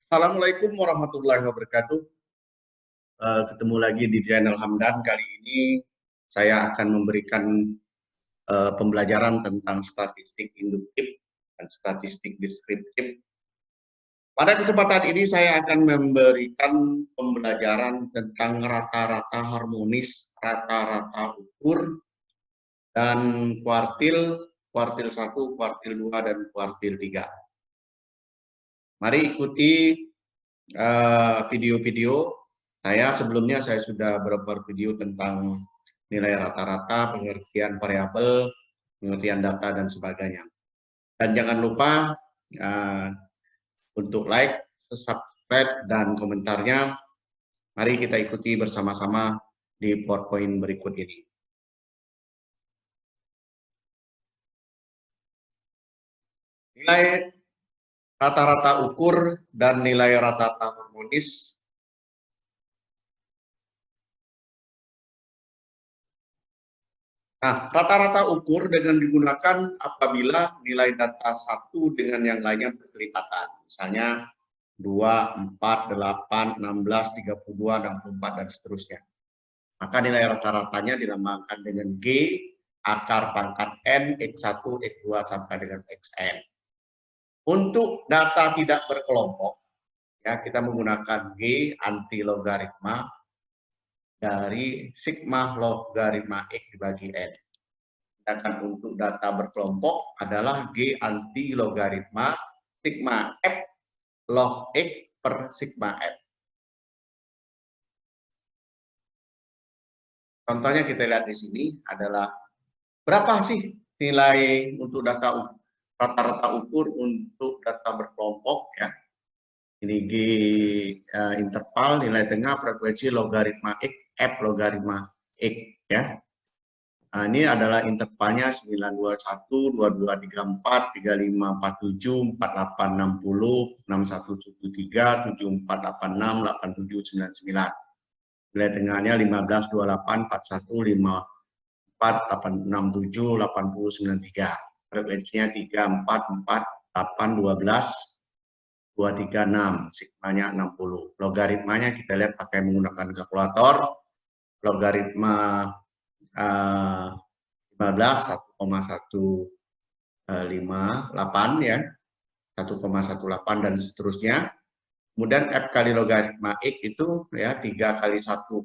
Assalamualaikum warahmatullahi wabarakatuh. Ketemu lagi di channel Hamdan. Kali ini saya akan memberikan pembelajaran tentang statistik induktif dan statistik deskriptif. Pada kesempatan ini saya akan memberikan pembelajaran tentang rata-rata harmonis, rata-rata ukur, dan kuartil 1, kuartil 2, dan kuartil 3. Mari ikuti video-video saya. Sebelumnya saya sudah beberapa video tentang nilai rata-rata, pengertian variabel, pengertian data, dan sebagainya. Dan jangan lupa untuk like, subscribe, dan komentarnya. Mari kita ikuti bersama-sama di PowerPoint berikut ini. Nilai rata-rata ukur dan nilai rata-rata harmonis. Nah, rata-rata ukur dengan digunakan apabila nilai data satu dengan yang lainnya berkelipatan. Misalnya 2, 4, 8, 16, 32, 64, dan seterusnya. Maka nilai rata-ratanya dilambangkan dengan G, akar pangkat N, X1, X2, sampai dengan Xn. Untuk data tidak berkelompok, ya, kita menggunakan G anti logaritma dari sigma logaritma X dibagi N. Sedangkan untuk data berkelompok adalah G anti logaritma sigma F log X per sigma F. Contohnya kita lihat di sini adalah berapa sih nilai untuk data rata-rata ukur untuk data berkelompok, ya. Ini G interval, nilai tengah, frekuensi, logaritma X, F logaritma X, ya. Nah, ini adalah intervalnya 921, 2234, 3547, 4860, 6173, 7486, 8799. Nilai tengahnya 15, 28, 41, 54, 867, 8093. Frekuensinya 344, 8, 12, 236, sigmanya 60. Logaritmanya kita lihat pakai menggunakan kalkulator. Logaritma 15, 1,158, ya, 1,18, dan seterusnya. Kemudian F kali logaritma X itu, ya, 3 kali 1,18,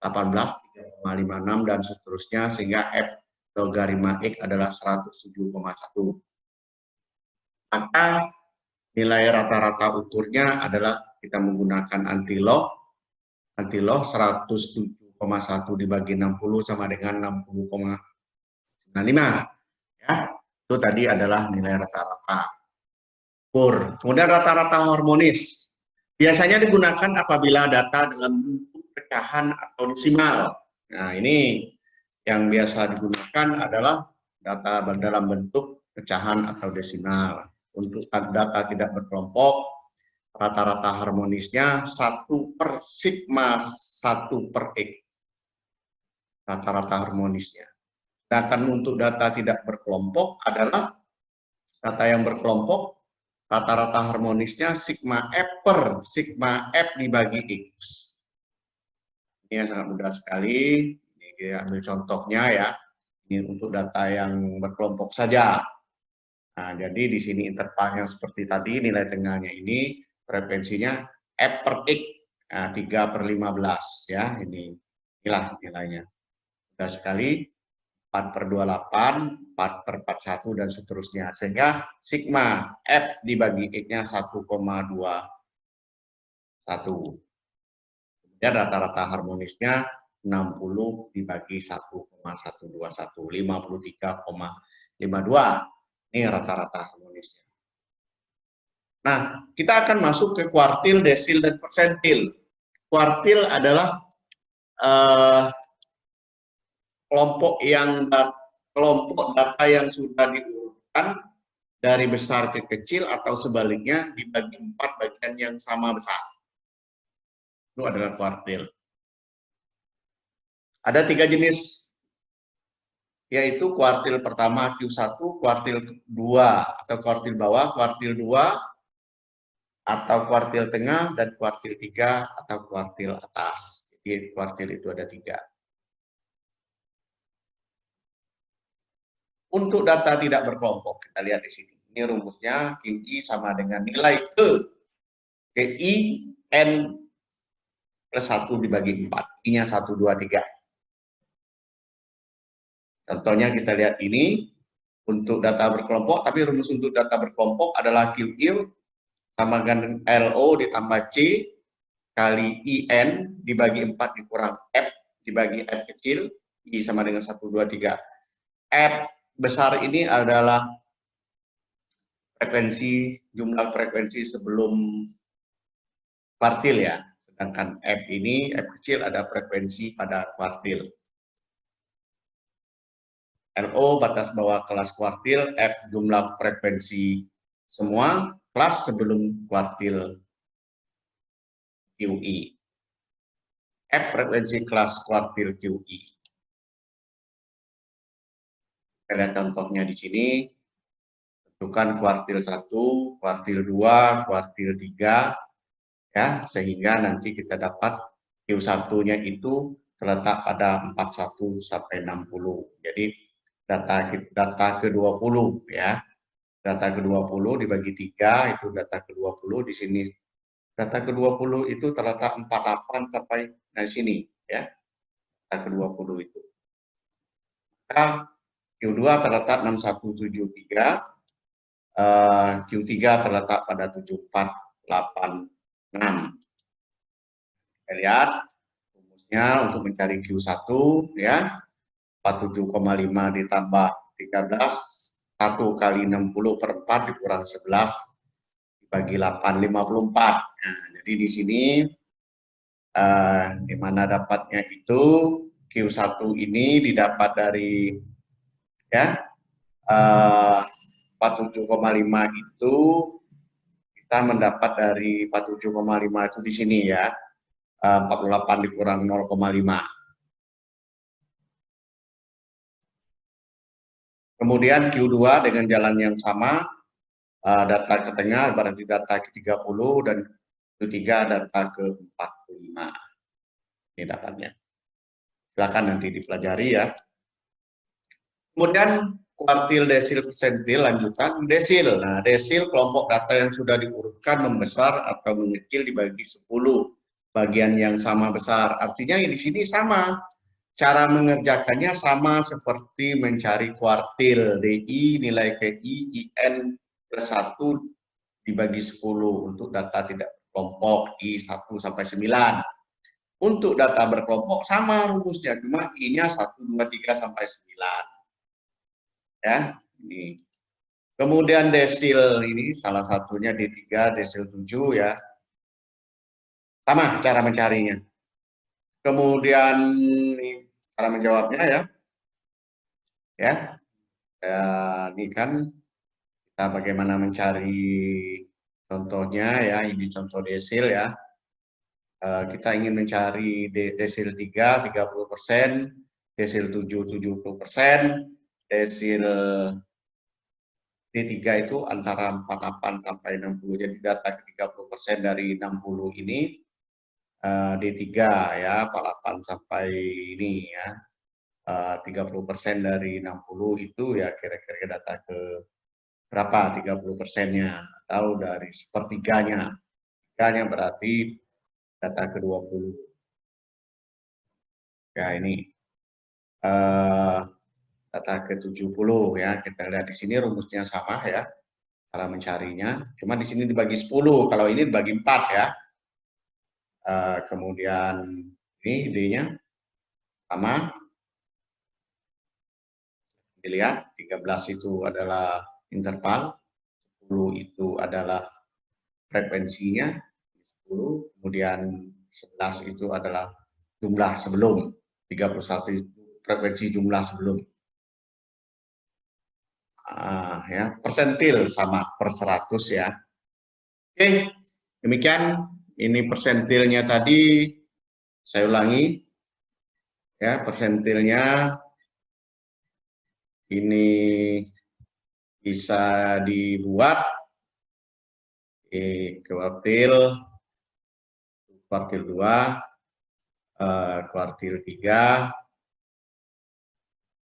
3,56, dan seterusnya, sehingga F logaritma X adalah 107,1. Maka nilai rata-rata ukurnya adalah kita menggunakan anti log 107,1 dibagi 60 sama dengan 60,95, ya. Itu tadi adalah nilai rata-rata ukur. Kemudian rata-rata harmonis biasanya digunakan apabila data dalam bentuk pecahan atau desimal. Nah, ini yang biasa digunakan adalah data dalam bentuk pecahan atau desimal. Untuk data tidak berkelompok, rata-rata harmonisnya 1 per sigma 1 per X. Rata-rata harmonisnya. Sedangkan untuk data tidak berkelompok adalah data yang berkelompok, rata-rata harmonisnya sigma F per sigma F dibagi X. Ini sangat mudah sekali. Ini ambil contohnya, ya. Ini untuk data yang berkelompok saja. Nah, jadi di sini intervalnya seperti tadi, nilai tengahnya ini, frekuensinya F per X, nah, 3/15, ya. Inilah nilainya. Mudah sekali, 4/28, 4/41, dan seterusnya. Sehingga sigma F dibagi X-nya 1,21. Kemudian rata-rata harmonisnya 60 dibagi 1,121, 53,52. Ini rata-rata harmonisnya. Nah, kita akan masuk ke kuartil, desil, dan persentil. Kuartil adalah kelompok data yang sudah diurutkan dari besar ke kecil atau sebaliknya dibagi 4 bagian yang sama besar. Itu adalah kuartil. Ada 3 jenis, yaitu kuartil pertama Q1, kuartil 2 atau kuartil bawah, kuartil 2 atau kuartil tengah, dan kuartil 3 atau kuartil atas. Jadi kuartil itu ada 3. Untuk data tidak berkelompok, kita lihat di sini. Ini rumusnya, QI sama dengan nilai KI N plus 1 dibagi 4. I-nya 1, 2, 3. Contohnya kita lihat ini, untuk data berkelompok, tapi rumus untuk data berkelompok adalah QI sama dengan LO ditambah C kali IN dibagi 4 dikurang F dibagi F kecil, I sama dengan 1, 2, 3. F besar ini adalah frekuensi, jumlah frekuensi sebelum kuartil ya. Sedangkan F ini, F kecil ada frekuensi pada kuartil. LO batas bawah kelas kuartil, F jumlah frekuensi semua kelas sebelum kuartil QI. F frekuensi kelas kuartil QI. Kita lihat contohnya di sini. Tentukan kuartil 1, kuartil 2, kuartil 3, ya, sehingga nanti kita dapat Q1-nya itu terletak pada 41 sampai 60. Jadi data ke-20 ya. Data ke-20 dibagi 3 itu data ke-20, di sini data ke-20 itu terletak 48 sampai di sini ya. Data ke-20 itu. Maka Q2 terletak 6173, Q3 terletak pada 7486. Kita lihat rumusnya untuk mencari Q1 ya. 47,5 ditambah 13, 1 kali 60 per 4 dikurang 11 dibagi 8, 54. Nah, jadi di sini di mana dapatnya itu Q1 ini didapat dari ya 47,5 itu kita mendapat dari 47,5 itu di sini ya, 48 dikurang 0,5. Kemudian Q2 dengan jalan yang sama, data ke tengah berarti data ke-30 dan Q3 data ke-45. Ini dapatnya. Silakan nanti dipelajari ya. Kemudian kuartil, desil, persentil, lanjutan desil. Nah, desil kelompok data yang sudah diurutkan membesar atau mengecil dibagi 10 bagian yang sama besar. Artinya di sini sama. Cara mengerjakannya sama seperti mencari kuartil. DI nilai KI IN plus 1 dibagi 10 untuk data tidak berkelompok I 1 sampai 9. Untuk data berkelompok sama rumusnya, cuma I-nya 1, 2, 3 sampai 9. Ya, ini. Kemudian desil ini salah satunya D3, desil 7 ya. Sama cara mencarinya. Kemudian ini cara menjawabnya ya. Ya. Ini kan kita bagaimana mencari contohnya ya, ini contoh desil ya. Kita ingin mencari desil 3, 30%, desil 7, 70%, desil D3 itu antara 48 sampai 60. Jadi data ke 30% dari 60 ini D3 ya, 48 sampai ini ya. 30% dari 60 itu ya kira-kira data ke berapa 30%-nya atau dari sepertiganya. Sepertiganya berarti data ke 20. Ya ini data ke 70 ya. Kita lihat di sini rumusnya sama ya. Cara mencarinya. Cuma di sini dibagi 10, kalau ini dibagi 4 ya. Kemudian ini D-nya sama. Dilihat 13 itu adalah interval, 10 itu adalah frekuensinya, 10, kemudian 11 itu adalah jumlah sebelum, 31 itu frekuensi jumlah sebelum. Ya, persentil sama per 100 ya. Oke, demikian ini persentilnya tadi, saya ulangi ya, persentilnya ini bisa dibuat di kuartil 2, kuartil 3,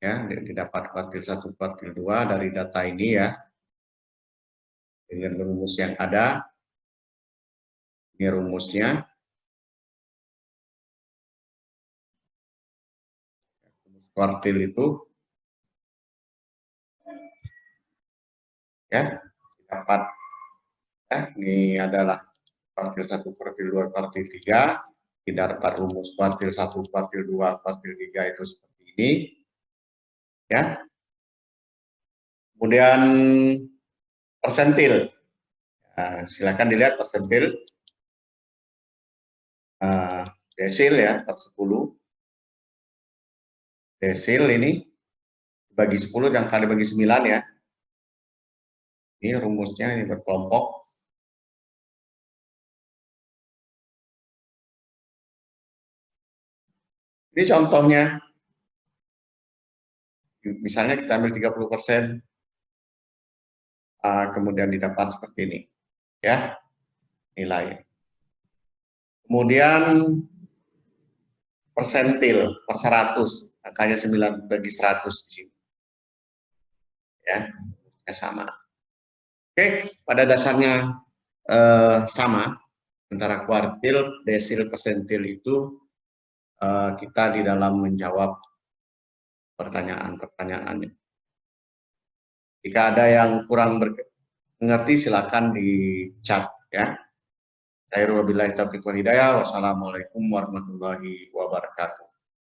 ya, didapat kuartil 1, kuartil 2 dari data ini ya, dengan rumus yang ada. Ini rumusnya. Kuartil itu ya dapat ya, ini adalah kuartil 1, kuartil 2, kuartil 3. Didapat rumus kuartil 1, kuartil 2, kuartil 3 itu seperti ini. Ya. Kemudian persentil. Nah, silakan dilihat persentil. Desil ya, per 10. Desil ini bagi 10 jangan kali bagi 9 ya. Ini rumusnya, ini berkelompok. Ini contohnya. Misalnya kita ambil 30%, kemudian didapat seperti ini. Ya, nilai. Kemudian persentil per 100, angkanya 9 bagi 100 di sini. Ya, sama. Oke, pada dasarnya sama antara kuartil, desil, persentil itu kita di dalam menjawab pertanyaan-pertanyaannya. Jika ada yang kurang mengerti, silakan di chat ya. Wabillahi taufiq wal hidayah. Wassalamualaikum warahmatullahi wabarakatuh.